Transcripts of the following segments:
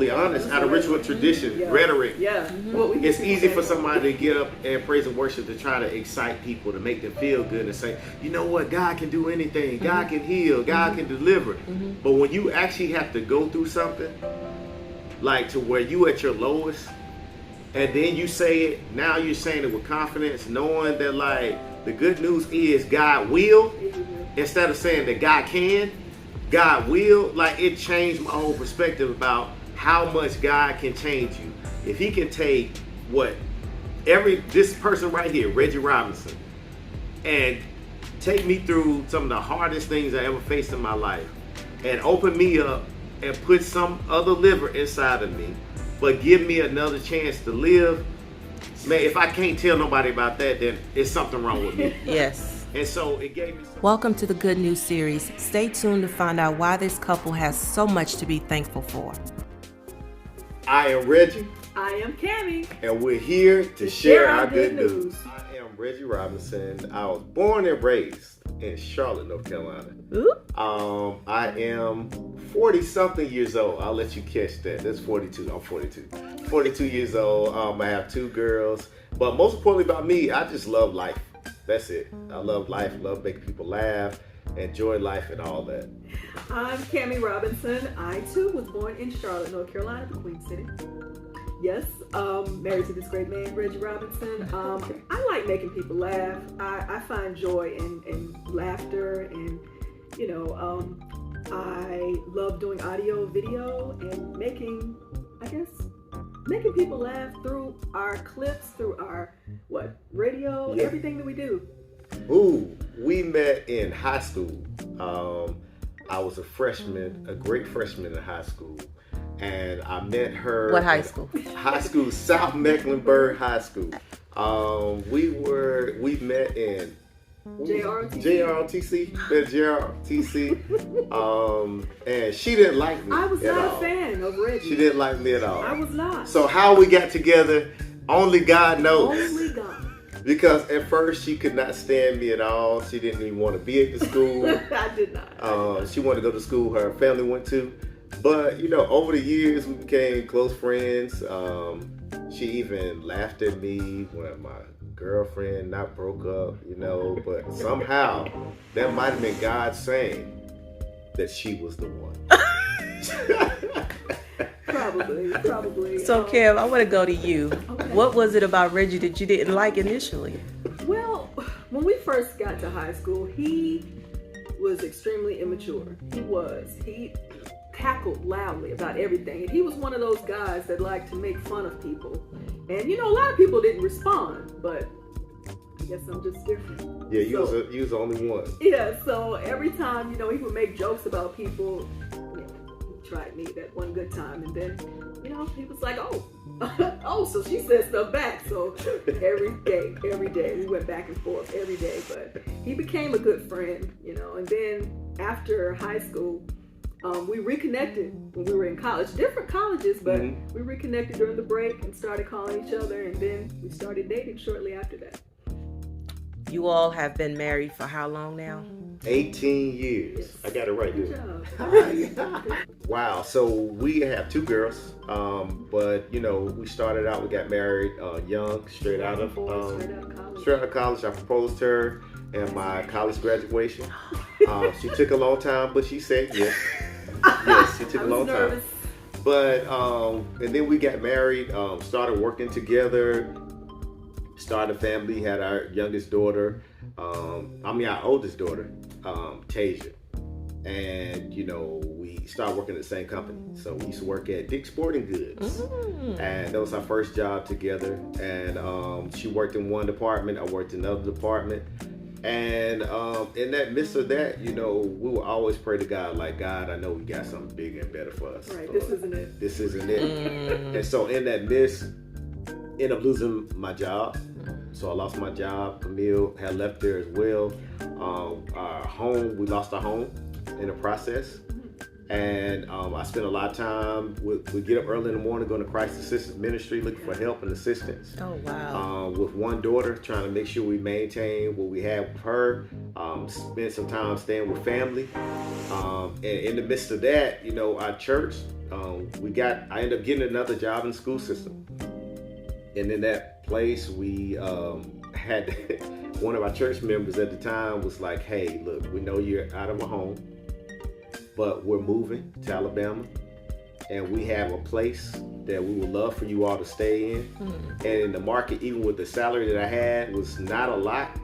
totally honest, out of ritual tradition, rhetoric. Yeah. It's easy for somebody to get up and praise and worship to try to excite people, to make them feel good and say, you know what, God can do anything. God can heal. God can deliver. But when you actually have to go through something, like to where you at your lowest, and then you say it, now you're saying it with confidence, knowing that like the good news is God will, instead of saying that God can, God will. Like, it changed my whole perspective about how much God can change you. If he can take this person right here, Reggie Robinson, and take me through some of the hardest things I ever faced in my life, and open me up and put some other liver inside of me, but give me another chance to live, man, if I can't tell nobody about that, then it's something wrong with me. Yes. And so it gave me Welcome to the Good News series. Stay tuned to find out why this couple has so much to be thankful for. I am Reggie. I am Cami. And we're here to share our good news. I am Reggie Robinson. I was born and raised in Charlotte, North Carolina. Ooh. I am 40-something years old. I'll let you catch that. That's 42. I'm 42. 42 years old. I have 2 girls. But most importantly about me, I just love life. That's it. I love life, love making people laugh, enjoy life and all that. I'm Cami Robinson. I too was born in Charlotte, North Carolina, the Queen City. Yes, married to this great man, Reggie Robinson. I like making people laugh. I find joy in laughter, and I love doing audio, video, and making people laugh through our clips, through our radio, everything that we do. Ooh, we met in high school. I was a freshman, a great freshman in high school, and I met her. What high school? High school, South Mecklenburg High School. We met in JROTC. And she didn't like me. I was not a fan of Reggie. She didn't like me at all. I was not. So how we got together, only God knows. Only God. Because at first she could not stand me at all. She didn't even want to be at the school. I did not. She wanted to go to school her family went to. But, over the years we became close friends. She even laughed at me when my girlfriend not broke up, but somehow that might have been God saying that she was the one. Probably. So, Kev, I want to go to you. Okay. What was it about Reggie that you didn't like initially? Well, when we first got to high school, he was extremely immature. He cackled loudly about everything. And he was one of those guys that liked to make fun of people. And, a lot of people didn't respond, but I guess I'm just different. Yeah, you was the only one. Yeah, so every time, he would make jokes about people, he tried me that one good time. And then, he was like, so she said stuff back. So every day, we went back and forth every day. But he became a good friend, and then after high school, we reconnected when we were in college, different colleges, but we reconnected during the break and started calling each other, and then we started dating shortly after that. You all have been married for how long now? 18 years. Yes. I got it right Good there. job. Wow. So we have 2 girls, but we started out. We got married young, straight out of college. I proposed to her at my college graduation. She took a long time, but she said yes. Yes, she took a long time. But and then we got married. Started working together. Started a family, had our youngest daughter, our oldest daughter, Tasia. And, we started working at the same company. So we used to work at Dick's Sporting Goods. And that was our first job together. And she worked in one department, I worked in another department. And in that midst of that, we would always pray to God, like, God, I know we got something bigger and better for us. Right, this isn't it. This isn't it. And so in that midst, ended up losing my job. So I lost my job. Camille had left there as well. Our home, we lost our home in the process. And I spent a lot of time, we get up early in the morning, going to Christ Assistance Ministry, looking for help and assistance. Oh, wow. With one daughter, trying to make sure we maintain what we had with her. Spent some time staying with family. And in the midst of that, you know, our church, I ended up getting another job in the school system. And in that place, we had one of our church members at the time was like, hey, look, we know you're out of a home, but we're moving to Alabama, and we have a place that we would love for you all to stay in. And in the market, even with the salary that I had, was not a lot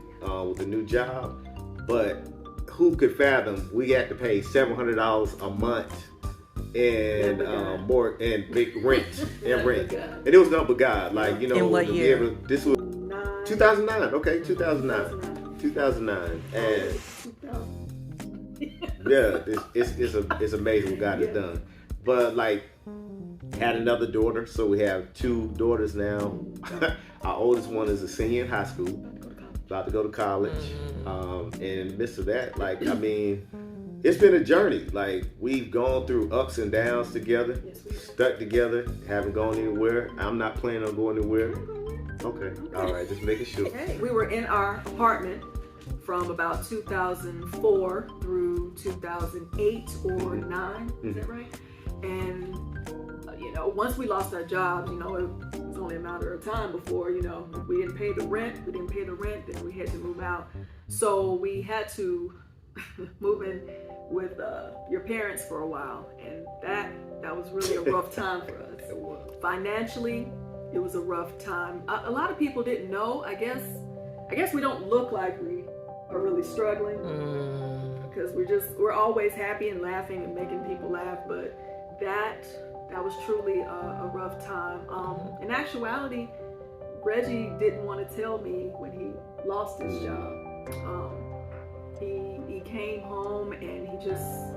with the new job, but who could fathom we had to pay $700 a month and more and big rent and it was nothing but God. Like, you know, in what year? This was 2009. Okay, 2009, and yeah, it's amazing what God has done. But like, had another daughter, so we have two daughters now. Our oldest one is a senior in high school, about to go to college. And in the midst of that, like, I mean, it's been a journey. Like, we've gone through ups and downs together, stuck together, haven't gone anywhere. I'm not planning on going anywhere. Okay, all right, just making sure. Okay. We were in our apartment from about 2004 through 2008 or 9, is that right? And, you know, once we lost our jobs, you know, it was only a matter of time before, you know, we didn't pay the rent, then we had to move out. So we had to move in with your parents for a while, and that was really a rough time for us. Financially, it was a rough time. A lot of people didn't know. I guess we don't look like we are really struggling because we're always happy and laughing and making people laugh. But that was truly a rough time. In actuality, Reggie didn't want to tell me when he lost his job. He came home and he just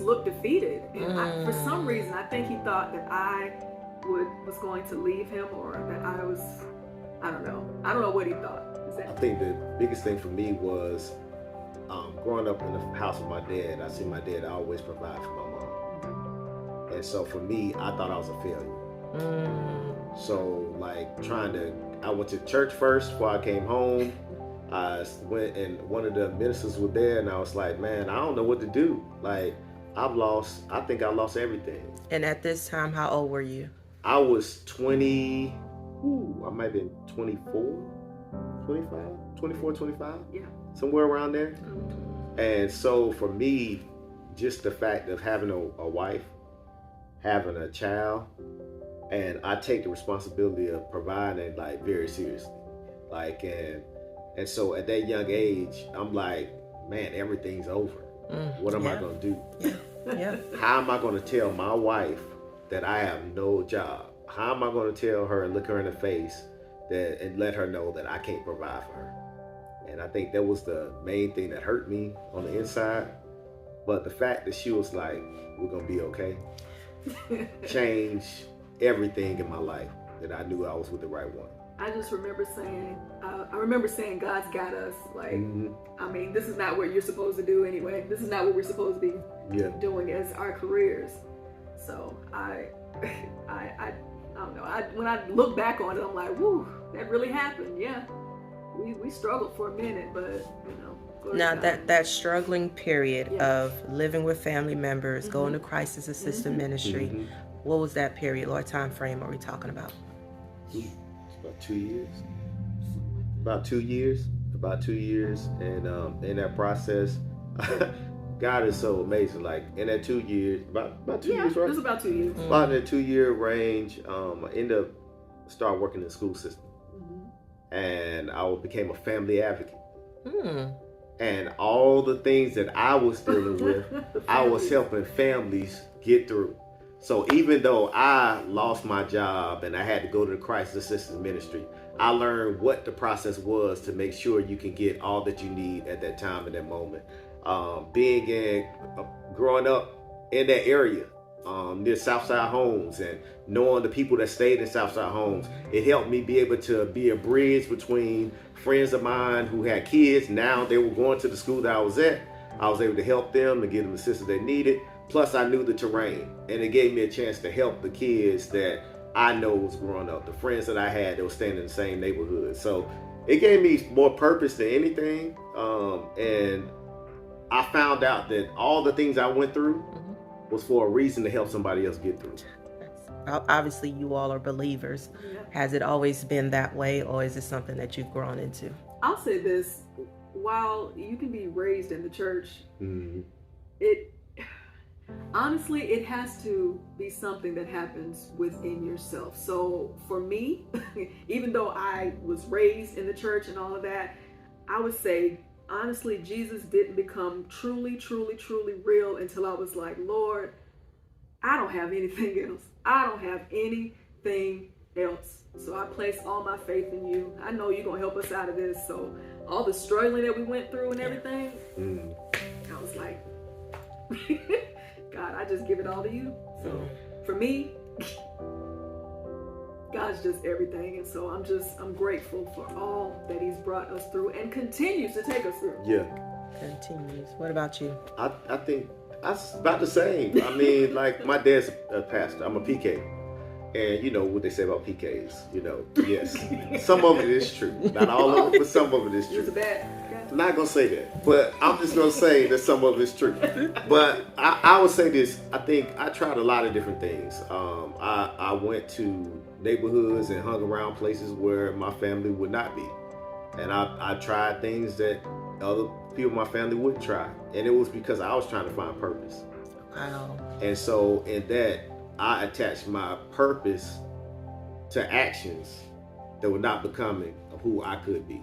looked defeated. And for some reason, I think he thought that I was going to leave him, or that I don't know what he thought. I think the biggest thing for me was growing up in the house with my dad. I see my dad always provide for my mom. And so for me, I thought I was a failure. So like I went to church first before I came home. I went, and one of the ministers was there, and I was like, man, I don't know what to do. Like, I think I lost everything. And at this time, how old were you? I was 20, I might have been 24, 25. Yeah. Somewhere around there. And so for me, just the fact of having a wife, having a child, and I take the responsibility of providing, like, very seriously. Like, and so at that young age, I'm like, man, everything's over. What am I going to do? Yeah. How am I going to tell my wife that I have no job? How am I going to tell her and look her in the face and let her know that I can't provide for her? And I think that was the main thing that hurt me on the inside. But the fact that she was like, we're going to be okay, changed everything in my life, that I knew I was with the right one. I just remember saying, God's got us. Like, I mean, this is not what you're supposed to do anyway. This is not what we're supposed to be doing as our careers. So I don't know. When I look back on it, I'm like, woo, that really happened. Yeah, we struggled for a minute, but you know. Now that struggling period of living with family members, going to crisis assistant ministry, what was that period? What time frame are we talking about? It's about 2 years. About 2 years, and in that process, God is so amazing. Like, in that 2 years, about 2 years, right? It was about 2 years. About in the 2 year range, I ended up starting working in the school system, and I became a family advocate. And all the things that I was dealing with, I was helping families get through. So even though I lost my job and I had to go to the crisis assistance ministry, I learned what the process was to make sure you can get all that you need at that time, in that moment. Growing up in that area, near Southside Homes, and knowing the people that stayed in Southside Homes, it helped me be able to be a bridge between friends of mine who had kids. Now they were going to the school that I was at. I was able to help them and give them the assistance they needed. Plus, I knew the terrain, and it gave me a chance to help the kids that I know was growing up, the friends that I had that were staying in the same neighborhood. So it gave me more purpose than anything. And I found out that all the things I went through was for a reason to help somebody else get through. Obviously, you all are believers. Yeah. Has it always been that way, or is it something that you've grown into? I'll say this: while you can be raised in the church, it honestly, it has to be something that happens within yourself. So for me, even though I was raised in the church and all of that, I would say, honestly, Jesus didn't become truly, truly, truly real until I was like, Lord, I don't have anything else. I don't have anything else. So I place all my faith in you. I know you're going to help us out of this. So all the struggling that we went through and everything, I was like, God, I just give it all to you. So for me, God's just everything. And so I'm grateful for all that he's brought us through and continues to take us through. Yeah. Continues. What about you? I think that's about the same. I mean, like, my dad's a pastor. I'm a PK. And you know what they say about PKs, yes. Some of it is true. Not all of it, but some of it is true. I'm not going to say that, but I'm just going to say that some of it is true. But I would say this. I think I tried a lot of different things. I went to neighborhoods and hung around places where my family would not be. And I tried things that other people in my family wouldn't try. And it was because I was trying to find purpose. Wow. And so in that, I attached my purpose to actions that were not becoming of who I could be.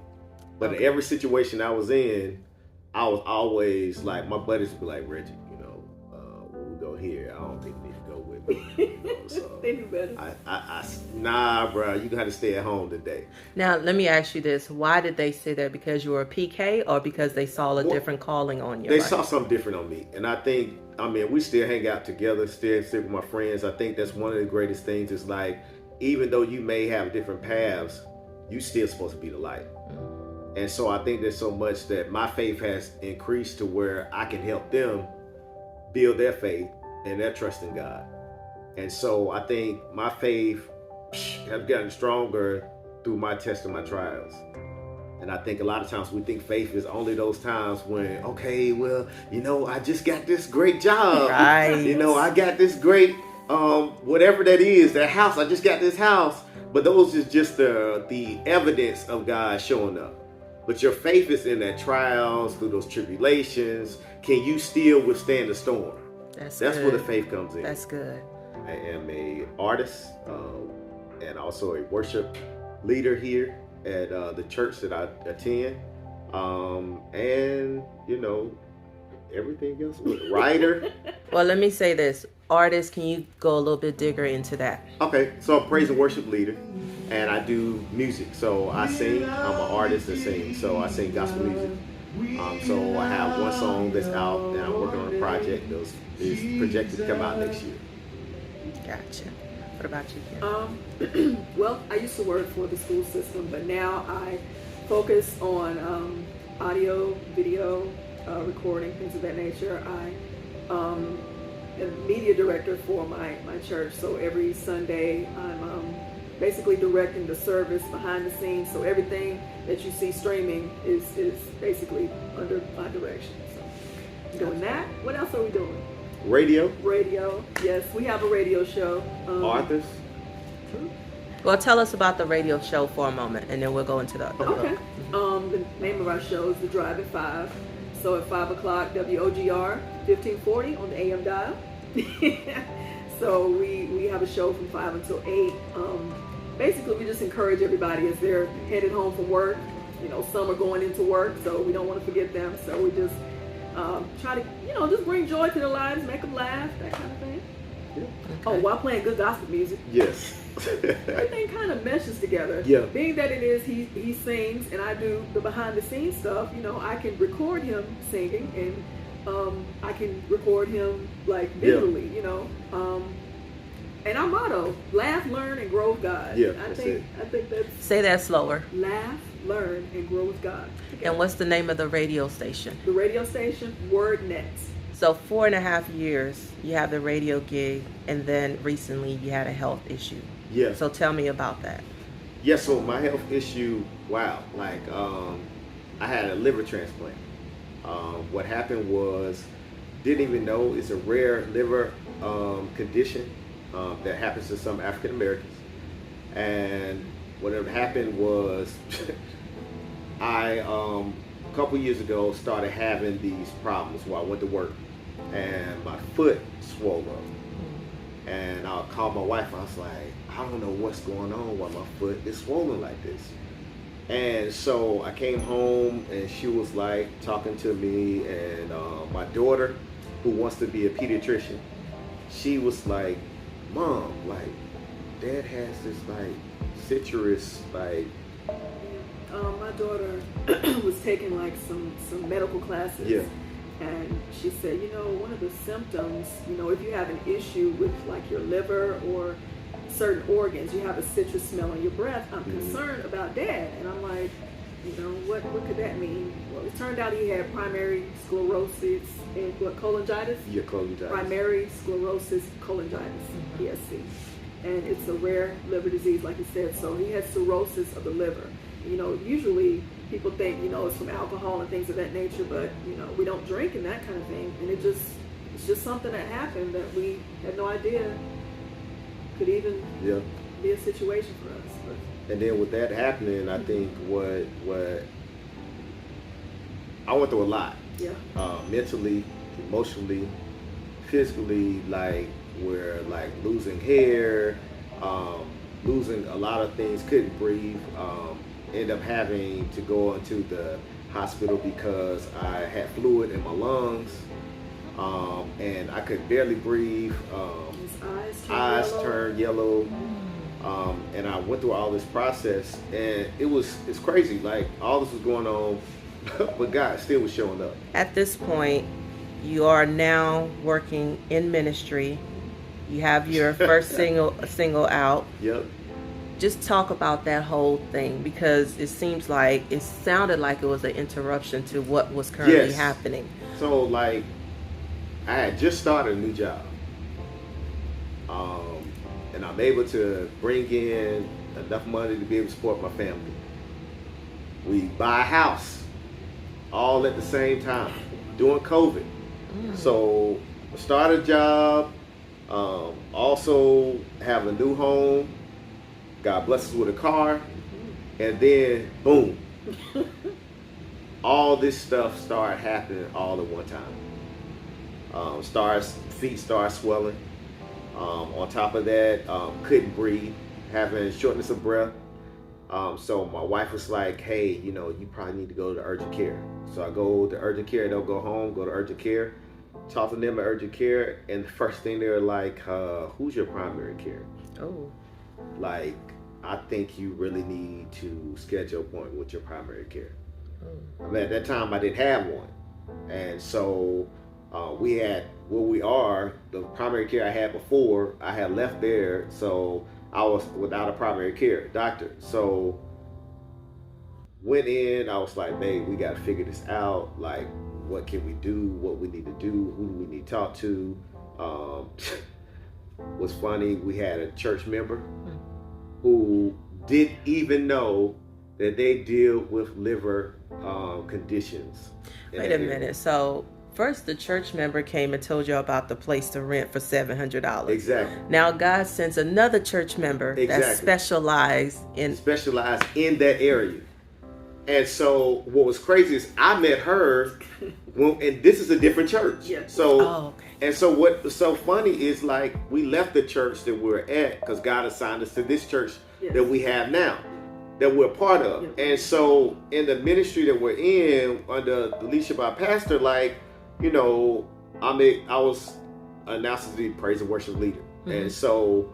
But in every situation I was in, I was always like, my buddies would be like, Reggie, when we go here, I don't think you need to go with me. So They knew better. Nah, bro, you got to stay at home today. Now, let me ask you this. Why did they say that? Because you were a PK, or because they saw a different calling on you? They saw something different on me. And I think, we still hang out together, still with my friends. I think that's one of the greatest things is like, even though you may have different paths, you still supposed to be the light. And so I think there's so much that my faith has increased to where I can help them build their faith and their trust in God. And so I think my faith has gotten stronger through my tests and my trials. And I think a lot of times we think faith is only those times when, okay, well, I just got this great job. Right. I got this great, whatever that is, that house, I just got this house. But those is just the evidence of God showing up. But your faith is in that trials, through those tribulations. Can you still withstand the storm? That's where the faith comes in. That's good. I am an artist and also a worship leader here at the church that I attend. And, everything else. Writer. Well, let me say this. Artist, can you go a little bit digger into that? Okay, so I'm a praise and worship leader. And I do music. So I sing. I'm an artist that sings. So I sing gospel music. So I have one song that's out, and I'm working on a project that is projected to come out next year. Gotcha. What about you, Kim? Well, I used to work for the school system, but now I focus on audio, video, recording, things of that nature. I am media director for my church. So every Sunday, I'm basically directing the service behind the scenes. So everything that you see streaming is basically under my direction. So doing that. What else are we doing? Radio. Yes, we have a radio show. Arthurs. Well, tell us about the radio show for a moment, and then we'll go into the Okay. The name of our show is The Drive at 5. So at 5 o'clock, WOGR 1540 on the AM dial. So we have a show from 5 until 8. Basically, we just encourage everybody as they're headed home from work. Some are going into work, so we don't want to forget them. So we just try to, just bring joy to their lives, make them laugh, that kind of thing. Yeah. Okay. Oh, while playing good gospel music. Yes. Everything kind of meshes together. Yeah. Being that it is he sings and I do the behind the scenes stuff, I can record him singing and I can record him like visually, and our motto, laugh, learn, and grow with God. Yeah, I think that's Say that slower. laugh, learn, and grow with God. And what's the name of the radio station? The radio station, WordNet. So 4.5 years, you have the radio gig, and then recently you had a health issue. Yeah. So tell me about that. Yeah, so my health issue, wow, I had a liver transplant. What happened was, didn't even know it's a rare liver condition that happens to some African Americans. And what had happened was, I, a couple years ago, started having these problems while I went to work, and my foot swelled up. And I called my wife, I was like, I don't know what's going on while my foot is swollen like this. And so I came home, and she was like talking to me, and my daughter, who wants to be a pediatrician, she was like, Mom, like, Dad has this like citrus, like. My daughter was taking like some medical classes. Yeah. And she said, one of the symptoms, if you have an issue with like your liver or certain organs, you have a citrus smell in your breath, I'm concerned about Dad. And I'm like, what could that mean? Well, it turned out he had primary sclerosis and cholangitis? Yeah, cholangitis. Primary sclerosis cholangitis, PSC. And it's a rare liver disease, like you said. So he had cirrhosis of the liver. Usually people think, it's from alcohol and things of that nature, but, we don't drink and that kind of thing. And it's just something that happened that we had no idea could even be a situation for us. But. And then with that happening, I think what I went through a lot. Yeah. Mentally, emotionally, physically, like we're like losing hair, losing a lot of things, couldn't breathe. End up having to go into the hospital because I had fluid in my lungs, and I could barely breathe. His eyes turned yellow. And I went through all this process, and it's crazy. Like all this was going on, but God still was showing up. At this point, you are now working in ministry. You have your first single out. Yep. Just talk about that whole thing, because it sounded like it was an interruption to what was currently happening. So like, I had just started a new job, and I'm able to bring in enough money to be able to support my family. We buy a house all at the same time during COVID. So start a job, also have a new home. God bless us with a car, and then boom, all this stuff started happening all at one time. Feet started swelling. On top of that, couldn't breathe, having shortness of breath. So my wife was like, "Hey, you probably need to go to urgent care." So I go to urgent care. Don't go home. Go to urgent care. Talk to them at urgent care, and the first thing they're like, "Who's your primary care?" Oh. Like, I think you really need to schedule an appointment with your primary care. I mean, at that time I didn't have one, and so we had the primary care I had before. I had left there, so I was without a primary care doctor. So went in. I was like, "Babe, we got to figure this out. Like, what can we do? What we need to do? Who do we need to talk to?" What's funny, we had a church member who didn't even know that they deal with liver conditions. Wait a minute. So first the church member came and told you about the place to rent for $700. Exactly. Now God sends another church member that specialized in that area. And so what was crazy is I met her and this is a different church. Yeah. So And so what's so funny is like we left the church that we're at because God assigned us to this church that we have now, that we're part of. And so in the ministry that we're in, under the leadership of our pastor, like, I was announced as the praise and worship leader. And so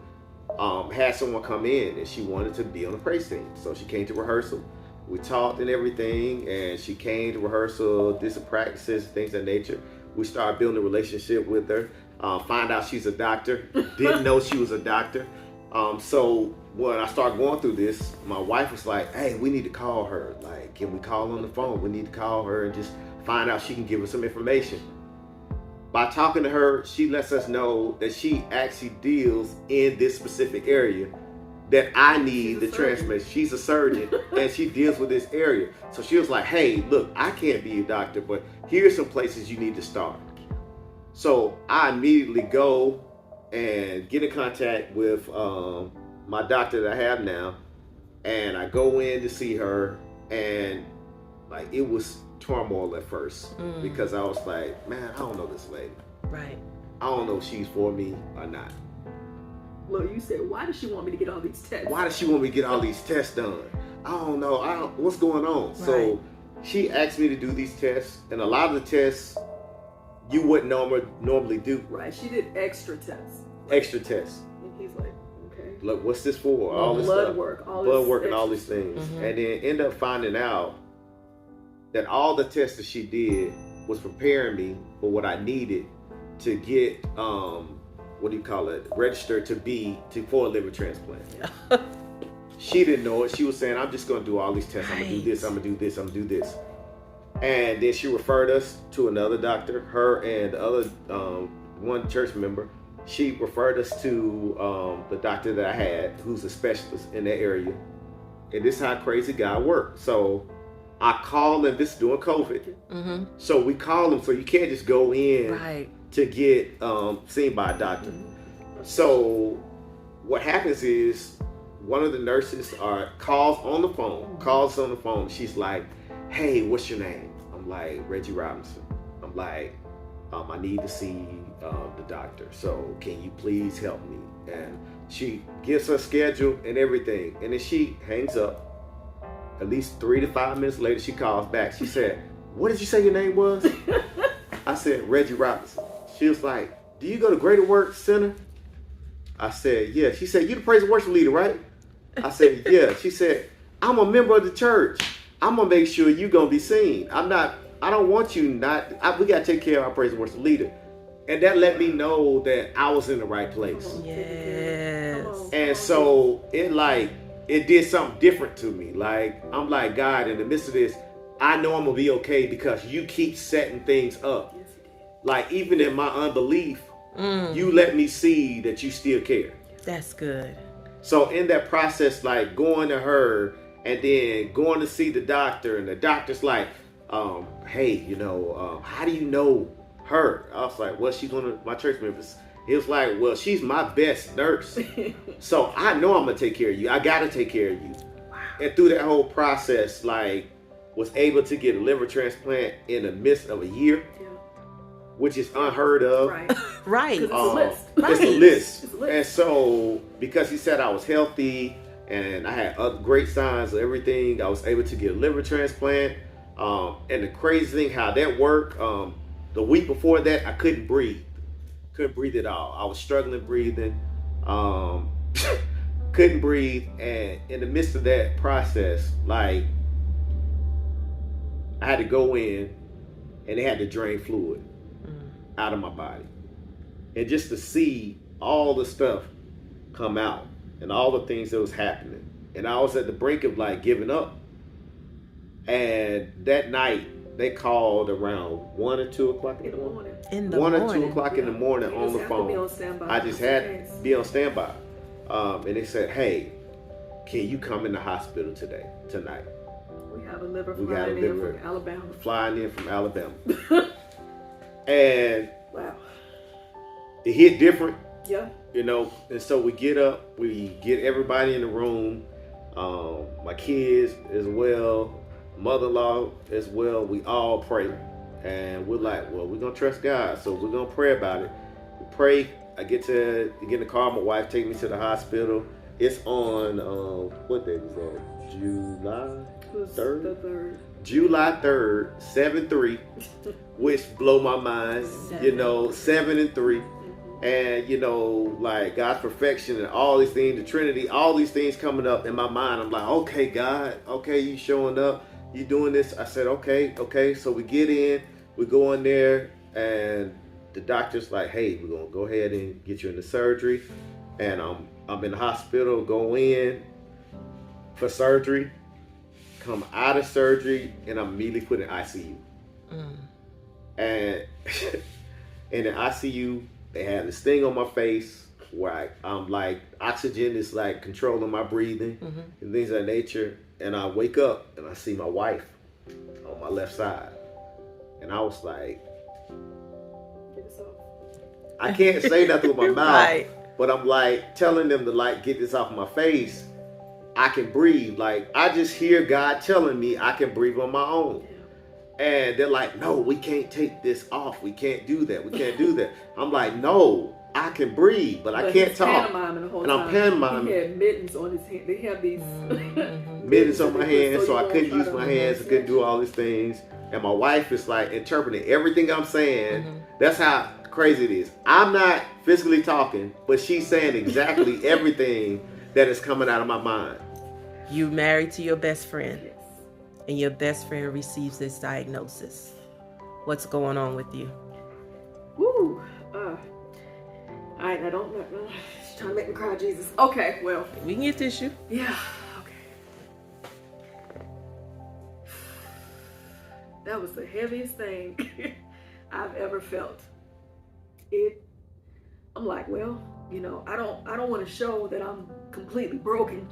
had someone come in and she wanted to be on the praise team. So she came to rehearsal. We talked and everything, and she came to rehearsal, did some practices, things of that nature. We started building a relationship with her. Find out she's a doctor. Didn't know she was a doctor. So when I started going through this, my wife was like, "Hey, we need to call her. Like, can we call on the phone? We need to call her and just find out she can give us some information." By talking to her, she lets us know that she actually deals in this specific area that I need the transmission. She's a surgeon and she deals with this area. So she was like, hey, look, I can't be a doctor, but here's some places you need to start. So I immediately go and get in contact with my doctor that I have now, and I go in to see her, and like it was turmoil at first because I was like, man, I don't know this lady. Right. I don't know if she's for me or not. Look, you said, why does she want me to get all these tests? Why does she want me to get all these tests done? I don't know. What's going on? Right. So she asked me to do these tests, and a lot of the tests you wouldn't normally do. Right. She did extra tests. Extra tests. And he's like, okay. Look, what's this for? All this blood stuff. Work, all blood this work, and all these things. Mm-hmm. And then end up finding out that all the tests that she did was preparing me for what I needed to get registered for a liver transplant. She didn't know it. She was saying, I'm just gonna do all these tests. I'm gonna do this, I'm gonna do this, I'm gonna do this. And then she referred us to another doctor, her and the other one church member. She referred us to the doctor that I had, who's a specialist in that area. And this is how crazy God worked. So I called him, this is during COVID. Mm-hmm. So we called him, so you can't just go in to get seen by a doctor. So what happens is one of the nurses calls on the phone. She's like, hey, what's your name? I'm like, Reggie Robinson. I'm like, I need to see the doctor. So can you please help me? And she gives her schedule and everything. And then she hangs up. At least 3 to 5 minutes later, she calls back. She said, what did you say your name was? I said, Reggie Robinson. She was like, do you go to Greater Works Center? I said, yeah. She said, you the praise and worship leader, right? I said, yeah. She said, I'm a member of the church. I'm going to make sure you're going to be seen. I don't want you we got to take care of our praise and worship leader. And that let me know that I was in the right place. Yes. And so it did something different to me. Like, I'm like, God, in the midst of this, I know I'm going to be okay because you keep setting things up. Like, even in my unbelief, you let me see that you still care. That's good. So in that process, like going to her and then going to see the doctor, and the doctor's like, hey, how do you know her? I was like, well, she's one of my church members. He was like, well, she's my best nurse. So I know I'm going to take care of you. I got to take care of you. Wow. And through that whole process, was able to get a liver transplant in the midst of a year, which is unheard of. Right. Right. It's a list. It's a list. And so because he said I was healthy and I had other great signs of everything, I was able to get a liver transplant. And the crazy thing, how that worked, the week before that, I couldn't breathe. Couldn't breathe at all. I was struggling breathing. Couldn't breathe. And in the midst of that process, I had to go in and they had to drain fluid out of my body. And just to see all the stuff come out and all the things that was happening. And I was at the brink of giving up. And that night they called around 1 or 2 o'clock in the morning. 1 or 2 o'clock in the morning on the phone. I just had to be on standby. And they said, hey, can you come in the hospital tonight? We have a liver flying in from Alabama. Flying in from Alabama. And wow, it hit different. Yeah. And so we get up, we get everybody in the room, my kids as well, mother-in-law as well. We all pray. And we're like, well, we're going to trust God. So we're going to pray about it. We pray. I get in the car. My wife takes me to the hospital. It's on, what day was that? July 3rd? July 3rd, 7-3, which blow my mind, 7-3. And, God's perfection and all these things, the Trinity, all these things coming up in my mind. I'm like, okay, God, okay, you showing up, you doing this. I said, okay. So we get in, we go in there, and the doctor's like, hey, we're going to go ahead and get you into surgery. And I'm in the hospital, go in for surgery, come out of surgery, and I'm immediately put in ICU. And in the ICU. They had this thing on my face where I'm like, oxygen is like controlling my breathing and things of that nature. And I wake up and I see my wife on my left side. And I was like, I can't say nothing with my mouth, but I'm like telling them to like get this off my face. I can breathe. Like, I just hear God telling me I can breathe on my own. And they're like, no, we can't take this off. We can't do that. We can't do that. I'm like, no, I can breathe, but I can't talk. And I'm pantomiming. He had mittens on his hand. They have these mittens on my hands, so I couldn't use my hands. I couldn't do all these things. And my wife is like interpreting everything I'm saying. That's how crazy it is. I'm not physically talking, but she's saying exactly everything that is coming out of my mind. You married to your best friend, and your best friend receives this diagnosis. What's going on with you? Woo. All right, now don't she's trying to make me cry, Jesus. Okay, well. We can get tissue. Yeah, okay. That was the heaviest thing I've ever felt. I'm like, well, you know, I don't want to show that I'm completely broken,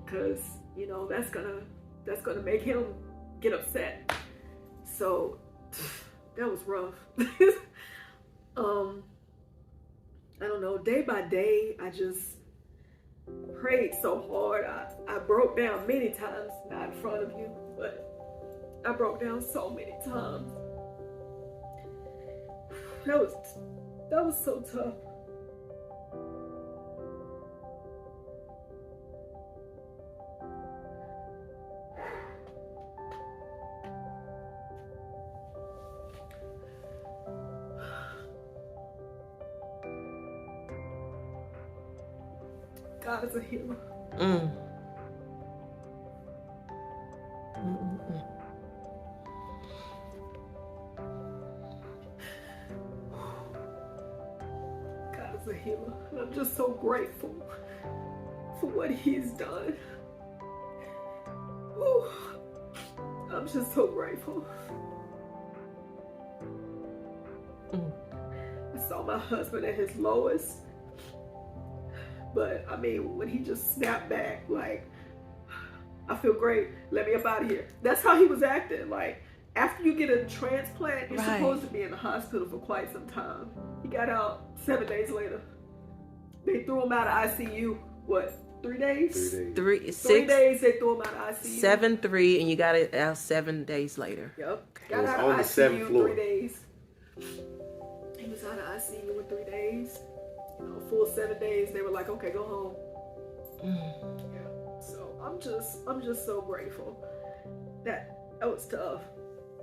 because, you know, that's gonna make him get upset. So that was rough. I don't know, day by day, I just prayed so hard. I broke down many times, not in front of you, but I broke down so many times. That was so tough. God is a healer. God is a healer. And I'm just so grateful for what he's done. Whew. I'm just so grateful. I saw my husband at his lowest. But I mean, when he just snapped back, like, I feel great, let me up out of here. That's how he was acting. Like, after you get a transplant, you're supposed to be in the hospital for quite some time. He got out 7 days later. They threw him out of ICU, what, 3 days? 3 days. 3 days they threw him out of ICU. 7-3, and you got it out 7 days later. Yep. Got out of ICU 3 days. He was out of ICU in 3 days. You know, full 7 days, they were like, okay, go home. Yeah. So I'm just so grateful. That was tough.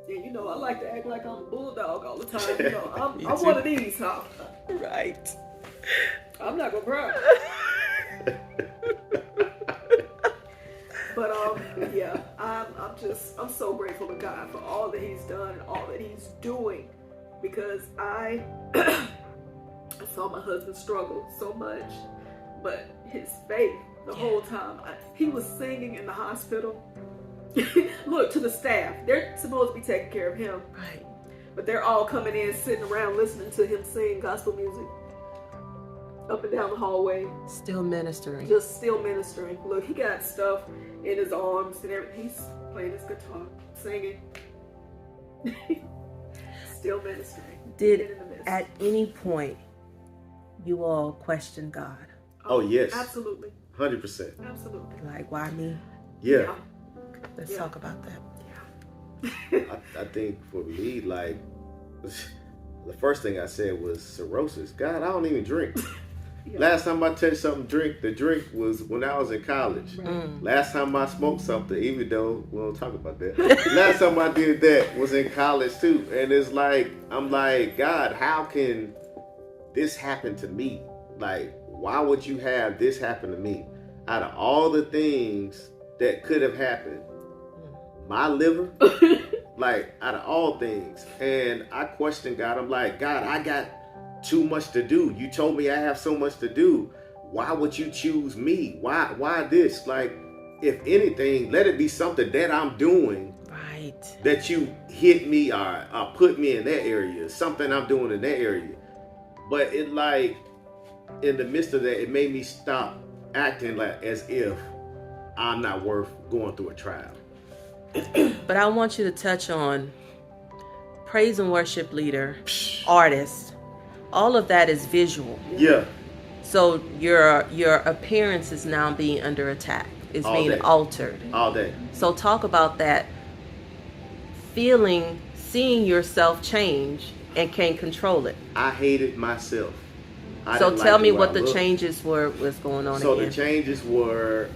And you know, I like to act like I'm a bulldog all the time. You know, I'm one of these, huh? Right. I'm not gonna cry. But yeah, I'm so grateful to God for all that he's done and all that he's doing, because I saw my husband struggle so much, but his faith the whole time. He was singing in the hospital. Look, to the staff, they're supposed to be taking care of him, right? But they're all coming in, sitting around, listening to him sing gospel music up and down the hallway. Still ministering. Just still ministering. Look, he got stuff in his arms and everything. He's playing his guitar, singing. Still ministering. Did at any point you all question God? Oh yes. Absolutely. 100%. Absolutely. Like, why me? Yeah. Let's talk about that. I think for me, like, the first thing I said was cirrhosis. God, I don't even drink. Last time I touched something, the drink was when I was in college. Last time I smoked something, even though we don't talk about that. Last time I did that was in college too. And it's like, I'm like, God, how can this happen to me? Like, why would you have this happen to me? Out of all the things that could have happened, my liver, like, out of all things. And I questioned God. I'm like, God, I got too much to do. You told me I have so much to do. Why would you choose me? Why this? Like, if anything, let it be something that I'm doing. Right. that you hit me or put me in that area, something I'm doing in that area. But it like, in the midst of that, it made me stop acting like as if I'm not worth going through a trial. But I want you to touch on praise and worship leader, artist. All of that is visual. Yeah. So your appearance is now being under attack. It's All being day. altered. All day. So talk about that feeling, seeing yourself change and can't control it. I hated myself. I So didn't tell like me way what I the looked. changes was going on So in the you. changes were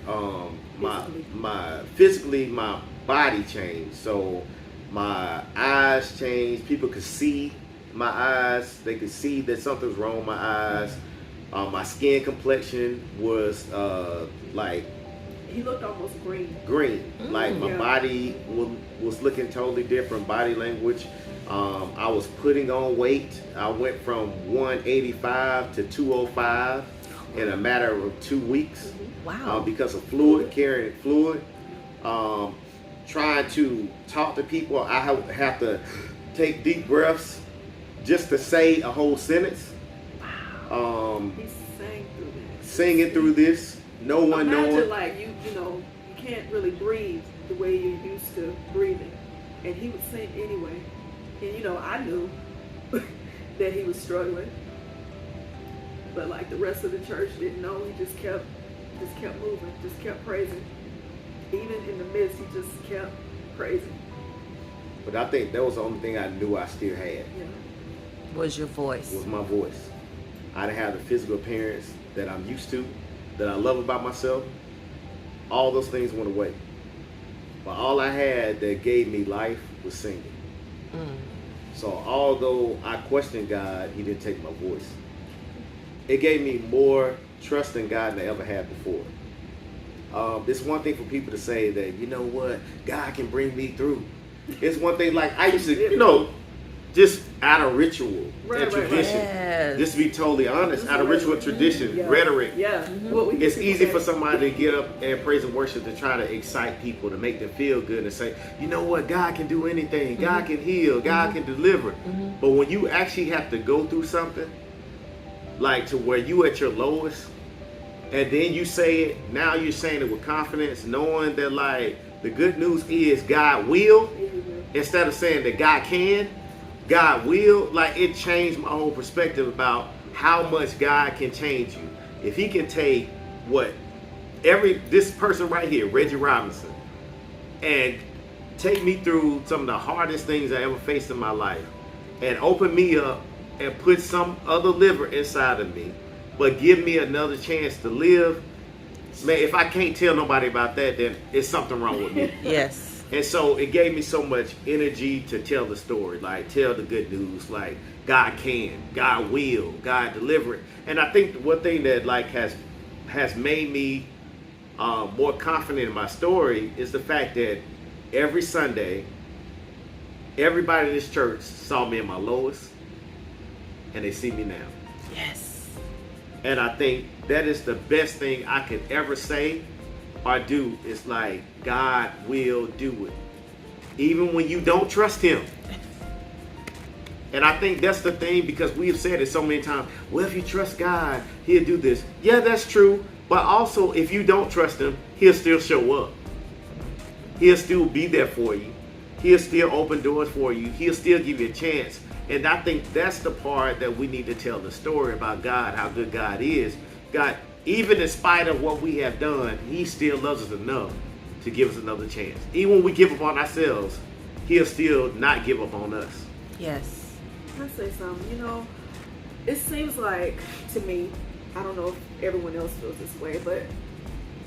my physically, my body changed. So my eyes changed. People could see my eyes. They could see that something's wrong with my eyes. My skin complexion was like He looked almost green. green. Like my Yeah. body was looking totally different. Body language. I was putting on weight. I went from 185 to 205 in a matter of 2 weeks. Wow. Because of carrying fluid. Trying to talk to people, I have to take deep breaths just to say a whole sentence. He sang through that. Singing through this, no one Imagine knowing. like you can't really breathe the way you're used to breathing, and he would sing anyway. And I knew that he was struggling, but like the rest of the church didn't know. He just kept moving, just kept praising. Even in the midst, he just kept praising. But I think that was the only thing I knew I still had, Yeah. Was your voice. was my voice. I didn't have the physical appearance that I'm used to, that I love about myself. All those things went away. But all I had that gave me life was singing. So although I questioned God, he didn't take my voice. It gave me more trust in God than I ever had before. It's one thing for people to say that, you know what, God can bring me through. It's one thing, like I used to, just out of ritual and tradition. Yes. Just to be totally honest, out of ritual and tradition, rhetoric. Yeah. It's easy for somebody to get up and praise and worship to try to excite people, to make them feel good and say, you know what, God can do anything. God can heal. God can deliver. But when you actually have to go through something, like to where you at your lowest, and then you say it, now you're saying it with confidence, knowing that like the good news is God will, instead of saying that God can, God will. Like, it changed my whole perspective about how much God can change you. If he can take this person right here, Reggie Robinson, and take me through some of the hardest things I ever faced in my life, and open me up and put some other liver inside of me, but give me another chance to live. Man, if I can't tell nobody about that, then it's something wrong with me. Yes. And so it gave me so much energy to tell the story, like tell the good news, like God can, God will, God deliver it. And I think one thing that like has made me more confident in my story is the fact that every Sunday, everybody in this church saw me at my lowest, and they see me now. Yes. And I think that is the best thing I could ever say or do, is like, God will do it. Even when you don't trust him. And I think that's the thing, because we've said it so many times. Well, if you trust God, he'll do this. Yeah, that's true. But also, if you don't trust him, he'll still show up. He'll still be there for you. He'll still open doors for you. He'll still give you a chance. And I think that's the part that we need to tell the story about God, how good God is. God, even in spite of what we have done, he still loves us enough to give us another chance. Even when we give up on ourselves, he'll still not give up on us. Yes. Can I say something? It seems like, to me, I don't know if everyone else feels this way, but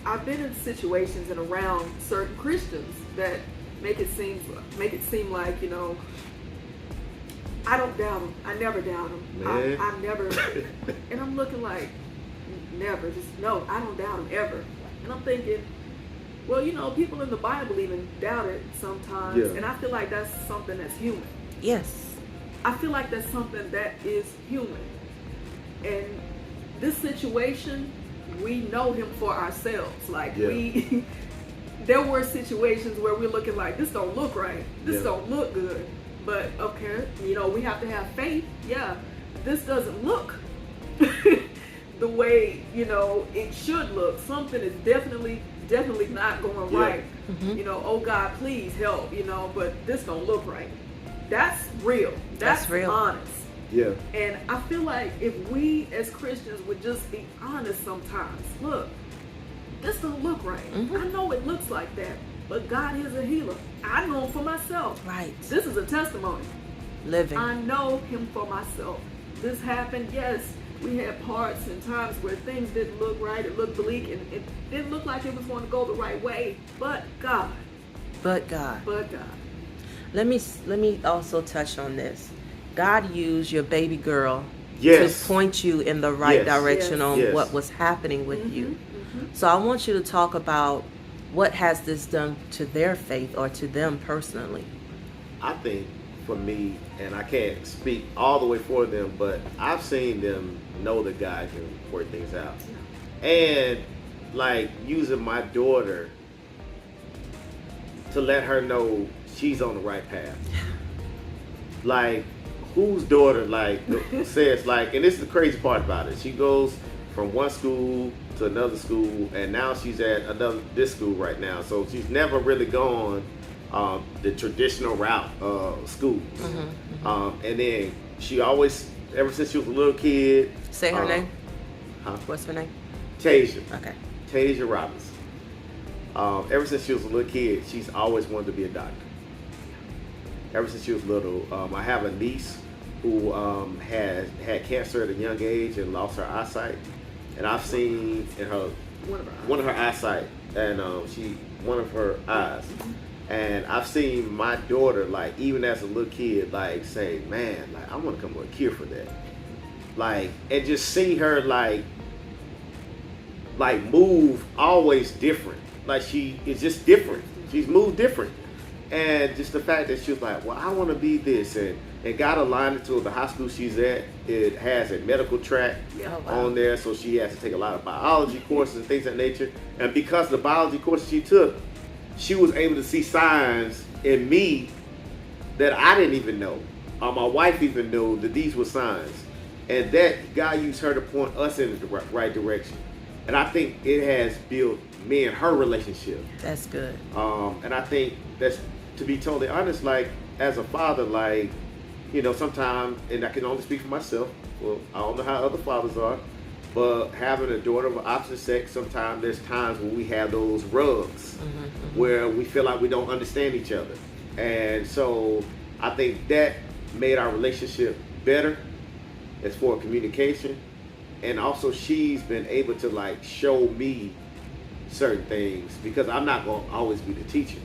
I've been in situations and around certain Christians that make it seem like, I don't doubt them. I never doubt them. I never, and I'm looking like, never, just no, I don't doubt them ever. And I'm thinking, well, people in the Bible even doubt it sometimes. Yeah. And I feel like that's something that's human. Yes. I feel like that's something that is human. And this situation, we know him for ourselves. Like, Yeah. there were situations where we're looking like, this don't look right. This Yeah. don't look good. But okay, we have to have faith. Yeah, this doesn't look the way, it should look. Something is definitely not going Yeah. right. Oh God, please help, but this don't look right. That's real. That's real. honest. Yeah. And I feel like if we as Christians would just be honest sometimes, look, this don't look right. I know it looks like that, but God is a healer. I know him for myself. Right. This is a testimony. Living. I know him for myself. This happened, yes. We had parts and times where things didn't look right. It looked bleak and it didn't look like it was going to go the right way. But God. But God. But God. Let me also touch on this. God used your baby girl Yes. to point you in the right Yes. direction Yes. on Yes. what was happening with you. So I want you to talk about what has this done to their faith or to them personally. I think for me, and I can't speak all the way for them, but I've seen them know that God can work things out. And like using my daughter to let her know she's on the right path. Like, whose daughter says and this is the crazy part about it. She goes from one school to another school, and now she's at this school right now. So she's never really gone the traditional route of schools. And then she always, ever since she was a little kid. Say her name. Huh? What's her name? Tasia. Okay. Tasia Robinson. Ever since she was a little kid, she's always wanted to be a doctor. Ever since she was little. I have a niece who had cancer at a young age and lost her eyesight. And I've seen in her one of her eyesight and one of her eyes. And I've seen my daughter, even as a little kid, say, man, I want to come with a cure for that. And just see her move always different. She is just different. She's moved different. And just the fact that she was like, well, I want to be this. And God aligned it to the high school she's at. It has a medical track on there. So she has to take a lot of biology courses and things of that nature. And because of the biology courses she took, she was able to see signs in me that I didn't even know. My wife even knew that these were signs. And that God used her to point us in the right direction. And I think it has built me and her relationship. That's good. And I think that's, to be totally honest, as a father, sometimes, and I can only speak for myself, well, I don't know how other fathers are, but having a daughter of opposite sex, sometimes there's times when we have those rubs where we feel like we don't understand each other. And so I think that made our relationship better as for communication. And also she's been able to show me certain things because I'm not going to always be the teacher.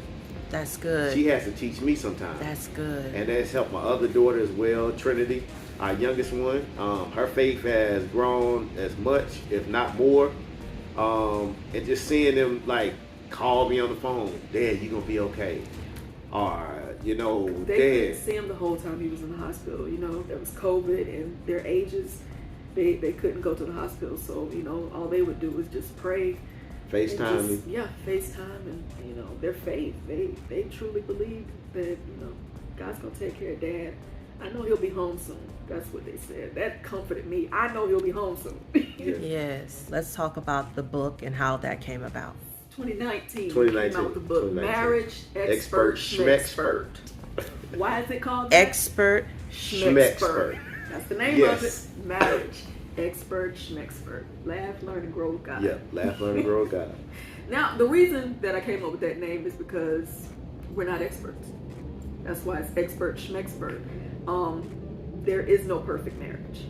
That's good. She has to teach me sometimes. That's good. And that's helped my other daughter as well, Trinity, our youngest one. Her faith has grown as much, if not more. And just seeing them call me on the phone, Dad, you gonna be okay? Or, They Dad. couldn't see him the whole time he was in the hospital. There was COVID and their ages, they couldn't go to the hospital. So, all they would do was just pray. FaceTime me. Yeah, FaceTime and, their faith. They truly believe that, God's going to take care of Dad. I know he'll be home soon. That's what they said. That comforted me. I know he'll be home soon. Yes. Let's talk about the book and how that came about. 2019 came 2019. out with the book, 2019. Marriage Expert Schmexpert. Why is it called that? Expert. Schmexpert. That's the name of it. Marriage Expert Schmexpert. Laugh, learn, and grow with God. Yeah, laugh, learn, and grow with God. Now, the reason that I came up with that name is because we're not experts. That's why it's Expert Schmexpert. There is no perfect marriage.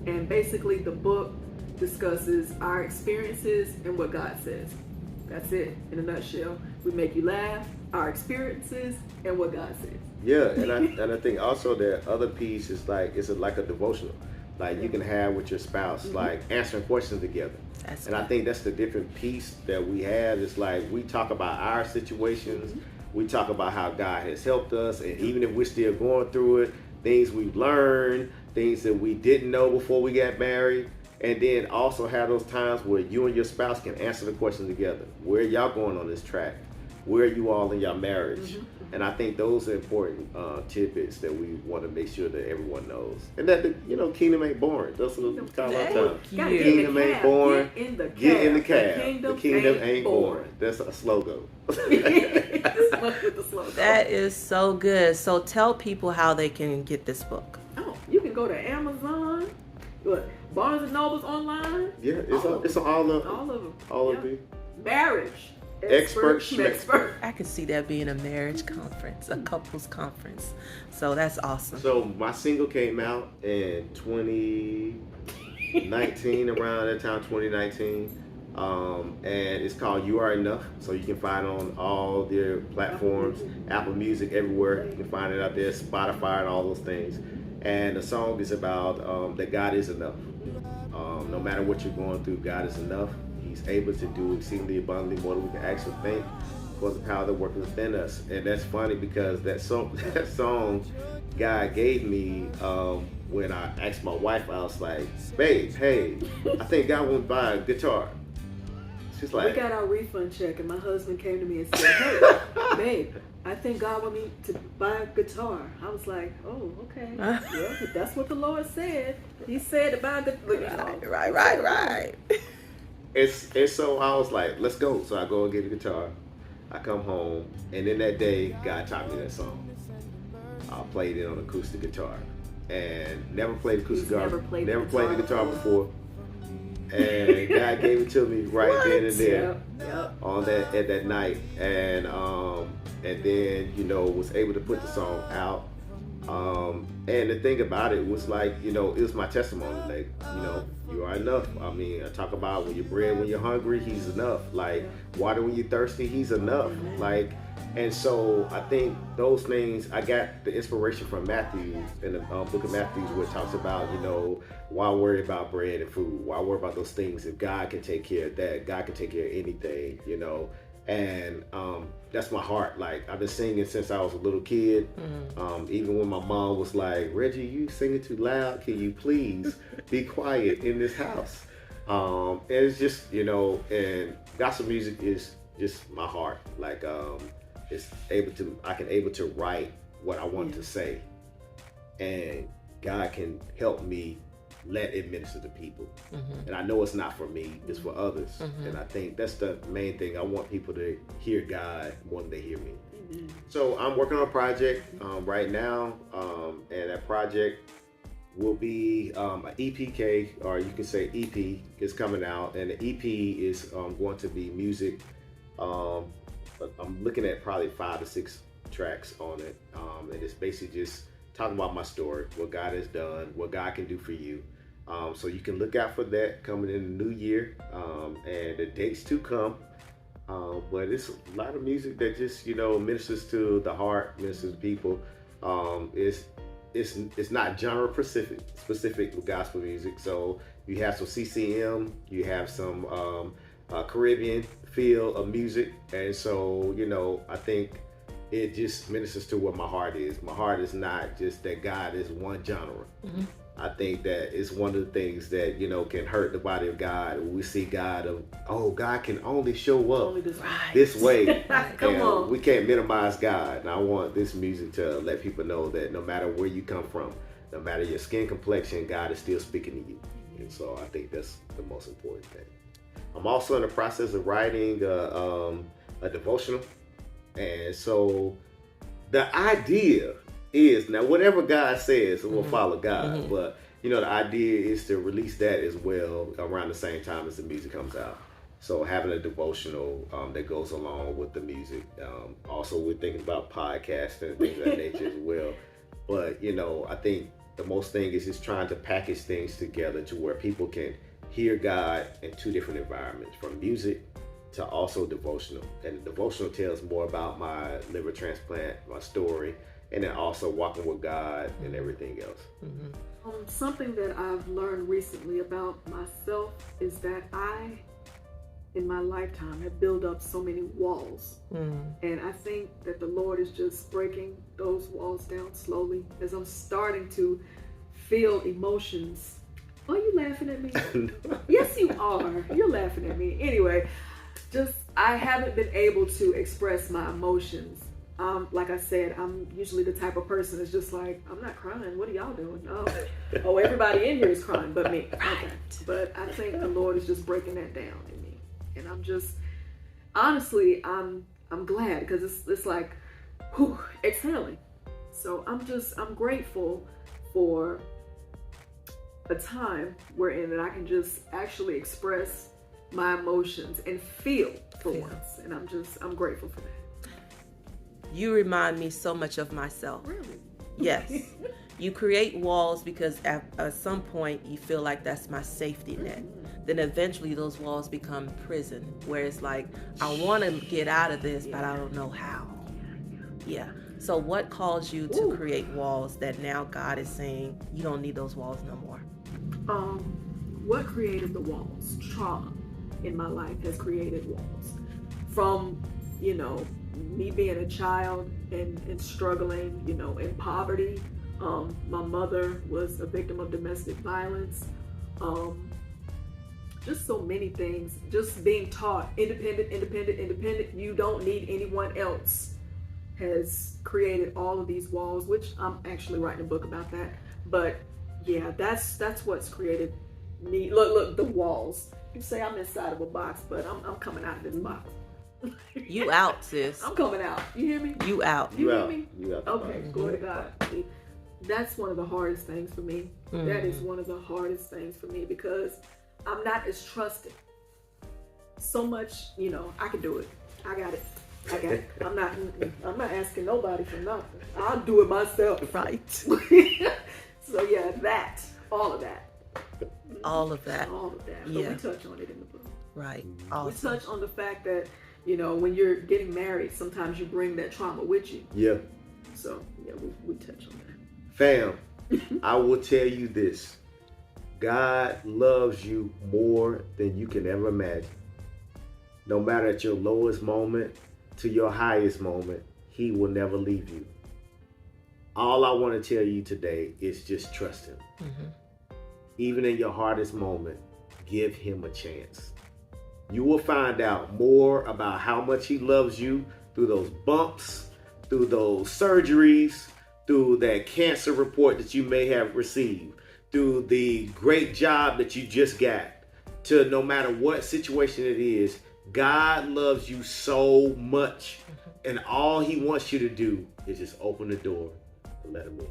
And basically the book discusses our experiences and what God says. That's it in a nutshell. We make you laugh, our experiences, and what God says. Yeah, and I think also the other piece is it's like a devotional. You can have with your spouse, answering questions together. That's and good. I think that's the different piece that we have. It's we talk about our situations, we talk about how God has helped us, and even if we're still going through it, things we've learned, things that we didn't know before we got married, and then also have those times where you and your spouse can answer the questions together. Where y'all going on this track? where you all in your marriage. Mhm. And I think those are important tidbits that we want to make sure that everyone knows. And that, kingdom ain't boring. That's what we talk about all the time. Gotta get Kingdom in the ain't cab. boring. Get in the cab. Get in the cab. The kingdom ain't boring. That's a slogan. With the slogan. That is so good. So tell people how they can get this book. Oh, you can go to Amazon, Barnes and Noble's online. Yeah, it's on all of them. All of Yeah. the Marriage Expert Schmexpert. I could see that being a marriage conference, a couples conference. So that's awesome. So my single came out in 2019, around that time, 2019. And it's called You Are Enough. So you can find it on all their platforms, Apple Music, everywhere. You can find it out there, Spotify and all those things. And the song is about that God is enough. No matter what you're going through, God is enough. He's able to do exceedingly abundantly more than we can actually think, because the power that works within us. And that's funny because that song God gave me when I asked my wife, I was like, babe, hey, I think God wants to buy a guitar. She's like, we got our refund check, and my husband came to me and said, hey, babe, I think God want me to buy a guitar. I was like, oh, okay. Well, if that's what the Lord said. He said to buy a guitar. Right. And so I was like, let's go. So I go and get a guitar. I come home, and then that day, God taught me that song. I played it on acoustic guitar, and never played acoustic guitar. Never played the guitar before. And God gave it to me right then and there on that at that night, and then was able to put the song out. And the thing about it was like, it was my testimony. Like, you are enough. I mean, I talk about when you're bread, when you're hungry, He's enough. Like water when you're thirsty, He's enough. Like, and so I think those things, I got the inspiration from Matthew in the book of Matthew, where it talks about, why worry about bread and food? Why worry about those things? If God can take care of that, God can take care of anything, And that's my heart. Like, I've been singing since I was a little kid. Even when my mom was like, Reggie, you singing too loud. Can you please be quiet in this house? And it's just, and gospel music is just my heart. Like, I can able to write what I want to say, and God can help me let it minister to people. And I know it's not for me, it's for others. And I think that's the main thing. I want people to hear God more than they hear me. So I'm working on a project right now, and that project will be an EPK, or you can say EP, is coming out, and the EP is going to be music. I'm looking at probably 5 to 6 tracks on it, and it's basically just talking about my story, what God has done, what God can do for you. So you can look out for that coming in the new year, and the dates to come. But it's a lot of music that just ministers to the heart, ministers to people. It's not genre specific with gospel music. So you have some CCM, you have some Caribbean feel of music, and so I think it just ministers to what my heart is. My heart is not just that God is one genre. I think that it's one of the things that can hurt the body of God. We see God God can only show up this way. Come on. We can't minimize God. And I want this music to let people know that no matter where you come from, no matter your skin complexion, God is still speaking to you. And so I think that's the most important thing. I'm also in the process of writing a devotional. And so the idea is, now whatever God says, we'll follow God. But the idea is to release that as well around the same time as the music comes out. So having a devotional that goes along with the music. Also, we're thinking about podcasting and things of that nature as well. But I think the most thing is just trying to package things together to where people can hear God in 2 different environments, from music to also devotional. And the devotional tells more about my liver transplant, my story, and then also walking with God and everything else. Something that I've learned recently about myself is that I, in my lifetime, have built up so many walls. And I think that the Lord is just breaking those walls down slowly as I'm starting to feel emotions. Are you laughing at me? Yes, you are. You're laughing at me. Anyway, I haven't been able to express my emotions. Like I said, I'm usually the type of person that's just like, I'm not crying. What are y'all doing? Oh, everybody in here is crying but me. Okay. But I think the Lord is just breaking that down in me. And I'm just, honestly, I'm glad because it's like, whew, exhaling. So I'm grateful for a time wherein that I can just actually express my emotions and feel for once. And I'm grateful for that. You remind me so much of myself. Really? Yes. You create walls because at some point you feel like that's my safety net. Then eventually those walls become prison, where it's like, I want to get out of this, but I don't know how. Yeah. So what caused you to create walls that now God is saying you don't need those walls no more? What created the walls? Trauma in my life has created walls. From, me being a child and struggling, in poverty. My mother was a victim of domestic violence. Just so many things. Just being taught independent. You don't need anyone else has created all of these walls, which I'm actually writing a book about that. But yeah, that's what's created me. Look, the walls. You say I'm inside of a box, but I'm coming out of this box. You out, sis. I'm coming out. You hear me? You out. You hear me? You out. Okay, glory to God. That's one of the hardest things for me. That is one of the hardest things for me because I'm not as trusted. So much, I can do it. I got it. I'm not asking nobody for nothing. I'll do it myself. Right. So yeah, all of that. All of that. But Yeah. we touch on it in the book. Right. We Awesome. touch on the fact that, when you're getting married, sometimes you bring that trauma with you. Yeah. So yeah, we touch on that. Fam, I will tell you this. God loves you more than you can ever imagine. No matter at your lowest moment to your highest moment, He will never leave you. All I want to tell you today is just trust Him. Even in your hardest moment, give Him a chance. You will find out more about how much He loves you through those bumps, through those surgeries, through that cancer report that you may have received, through the great job that you just got, to no matter what situation it is, God loves you so much. And all He wants you to do is just open the door and let Him in.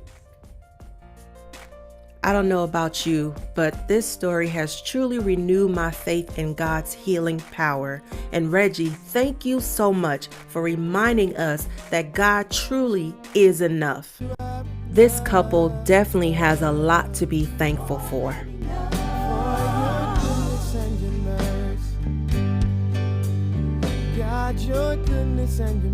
I don't know about you, but this story has truly renewed my faith in God's healing power. And Reggie, thank you so much for reminding us that God truly is enough. This couple definitely has a lot to be thankful for. Your goodness and your